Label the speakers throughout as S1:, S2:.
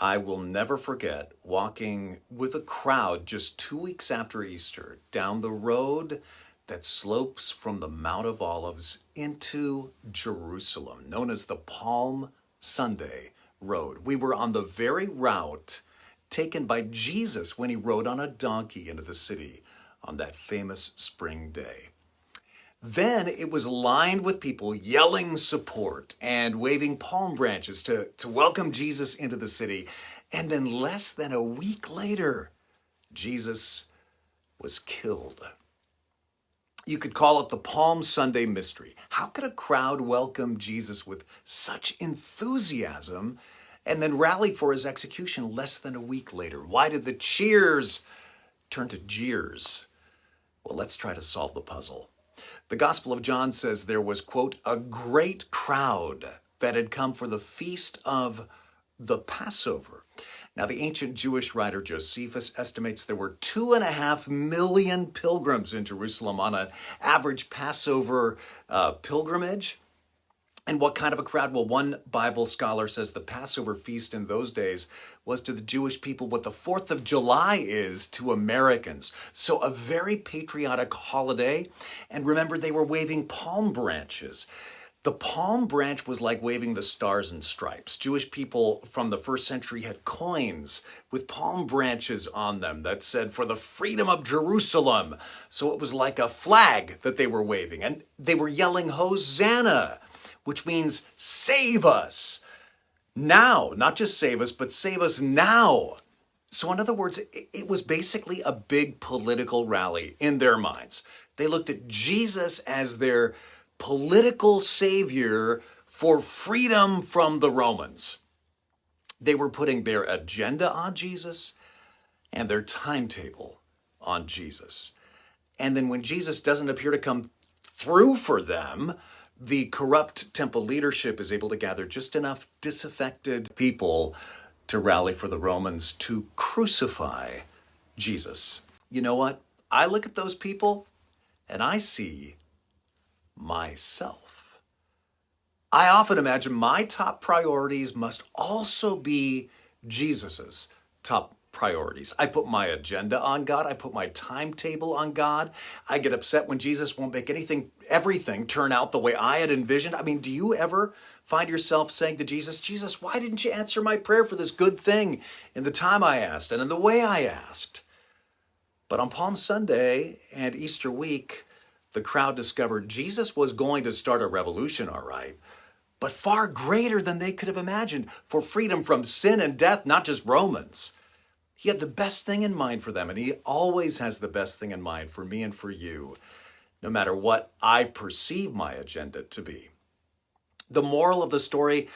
S1: I will never forget walking with a crowd just 2 weeks after Easter down the road that slopes from the Mount of Olives into Jerusalem, known as the Palm Sunday Road. We were on the very route taken by Jesus when he rode on a donkey into the city on that famous spring day. Then it was lined with people yelling support and waving palm branches to welcome Jesus into the city. And then less than a week later, Jesus was killed. You could call it the Palm Sunday mystery. How could a crowd welcome Jesus with such enthusiasm and then rally for his execution less than a week later? Why did the cheers turn to jeers? Well, let's try to solve the puzzle. The Gospel of John says there was, quote, a great crowd that had come for the feast of the Passover. Now, the ancient Jewish writer Josephus estimates there were 2.5 million pilgrims in Jerusalem on an average Passover pilgrimage. And what kind of a crowd? Well, one Bible scholar says the Passover feast in those days was to the Jewish people what the 4th of July is to Americans. So a very patriotic holiday. And remember, they were waving palm branches. The palm branch was like waving the stars and stripes. Jewish people from the first century had coins with palm branches on them that said, for the freedom of Jerusalem. So it was like a flag that they were waving. And they were yelling, Hosanna, which means save us now. Not just save us, but save us now. So in other words, it was basically a big political rally in their minds. They looked at Jesus as their political savior for freedom from the Romans. They were putting their agenda on Jesus and their timetable on Jesus. And then when Jesus doesn't appear to come through for them, the corrupt temple leadership is able to gather just enough disaffected people to rally for the Romans to crucify Jesus. You know what? I look at those people and I see myself. I often imagine my top priorities must also be Jesus's top priorities. I put my agenda on God. I put my timetable on God. I get upset when Jesus won't make everything turn out the way I had envisioned. I mean, do you ever find yourself saying to Jesus, Jesus, why didn't you answer my prayer for this good thing in the time I asked and in the way I asked? But on Palm Sunday and Easter week, the crowd discovered Jesus was going to start a revolution, all right, but far greater than they could have imagined, for freedom from sin and death, not just Romans. He had the best thing in mind for them, and he always has the best thing in mind for me and for you, no matter what I perceive my agenda to be. The moral of the story,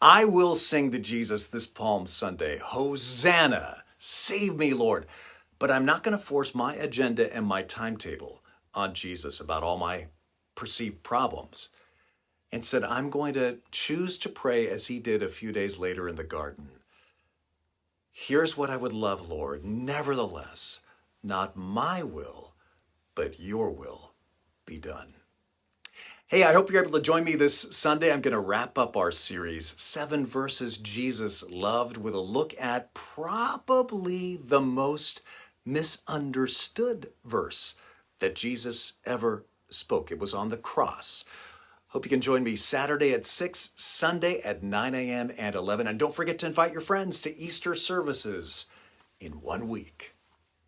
S1: I will sing to Jesus this Palm Sunday, Hosanna, save me, Lord. But I'm not going to force my agenda and my timetable on Jesus about all my perceived problems. Instead, I'm going to choose to pray as he did a few days later in the garden. Here's what I would love, Lord. Nevertheless, not my will, but your will be done. Hey, I hope you're able to join me this Sunday. I'm going to wrap up our series, 7 Verses Jesus Loved, with a look at probably the most misunderstood verse that Jesus ever spoke. It was on the cross. Hope you can join me Saturday at 6, Sunday at 9 a.m. and 11. And don't forget to invite your friends to Easter services in 1 week.